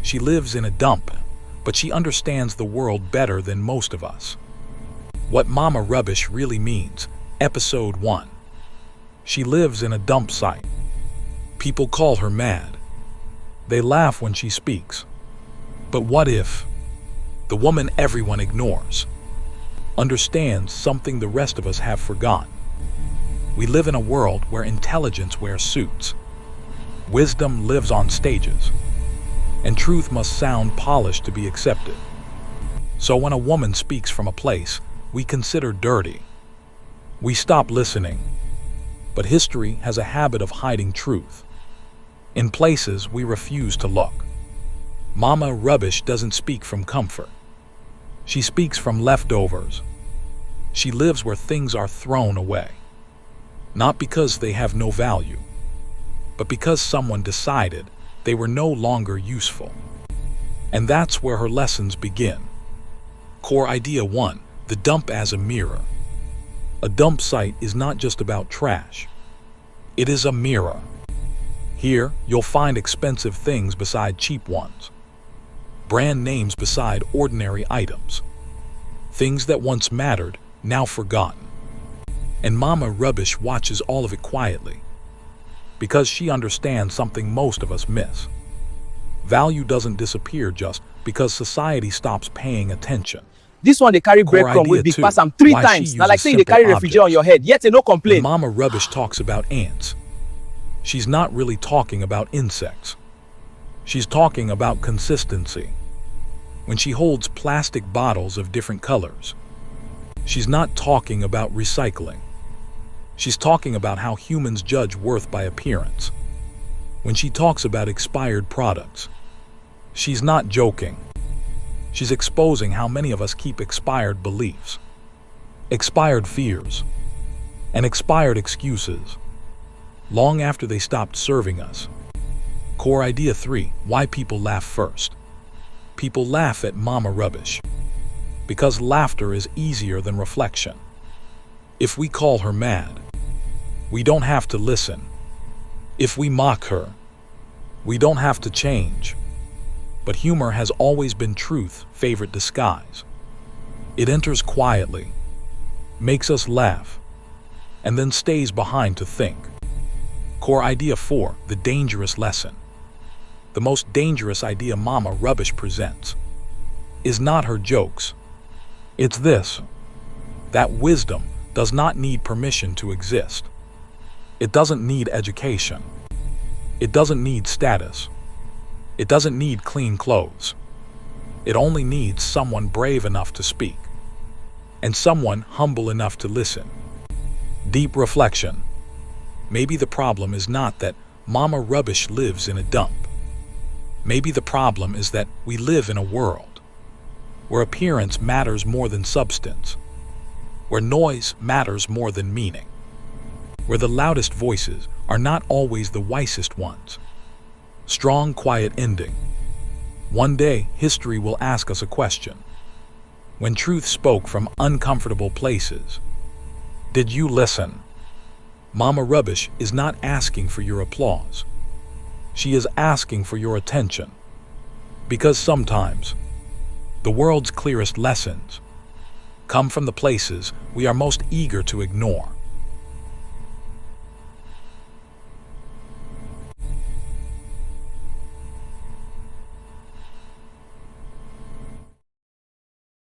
She lives in a dump, but she understands the world better than most of us. What MamaRubbish really means, Episode 1. She lives in a dump site. People call her mad. They laugh when she speaks. But what if the woman everyone ignores understands something the rest of us have forgotten? We live in a world where intelligence wears suits, wisdom lives on stages, and truth must sound polished to be accepted. So when a woman speaks from a place we consider dirty, we stop listening. But history has a habit of hiding truth in places we refuse to look. MamaRubbish doesn't speak from comfort. She speaks from leftovers. She lives where things are thrown away, not because they have no value, but because someone decided they were no longer useful. And that's where her lessons begin. Core Idea 1. The dump as a mirror. A dump site is not just about trash. It is a mirror. Here, you'll find expensive things beside cheap ones, brand names beside ordinary items, things that once mattered, now forgotten. And MamaRubbish watches all of it quietly, because she understands something most of us miss. Value doesn't disappear just because society stops paying attention. This one they carry breadcrumb with big pass am 3 times. Now like say they carry refugee on your head, yet they no complain. When MamaRubbish talks about ants, she's not really talking about insects. She's talking about consistency. When she holds plastic bottles of different colors, she's not talking about recycling. She's talking about how humans judge worth by appearance. When she talks about expired products, she's not joking. She's exposing how many of us keep expired beliefs, expired fears, and expired excuses long after they stopped serving us. Core Idea 3. Why people laugh first. People laugh at MamaRubbish because laughter is easier than reflection. If we call her mad, we don't have to listen. If we mock her, we don't have to change. But humor has always been truth's favorite disguise. It enters quietly, makes us laugh, and then stays behind to think. Core Idea 4. The dangerous lesson. The most dangerous idea MamaRubbish presents is not her jokes. It's this: that wisdom does not need permission to exist. It doesn't need education. It doesn't need status. It doesn't need clean clothes. It only needs someone brave enough to speak, and someone humble enough to listen. Deep reflection. Maybe the problem is not that MamaRubbish lives in a dump. Maybe the problem is that we live in a world where appearance matters more than substance, where noise matters more than meaning, where the loudest voices are not always the wisest ones. Strong, quiet ending. One day, history will ask us a question. When truth spoke from uncomfortable places, did you listen? MamaRubbish is not asking for your applause. She is asking for your attention. Because sometimes, the world's clearest lessons come from the places we are most eager to ignore.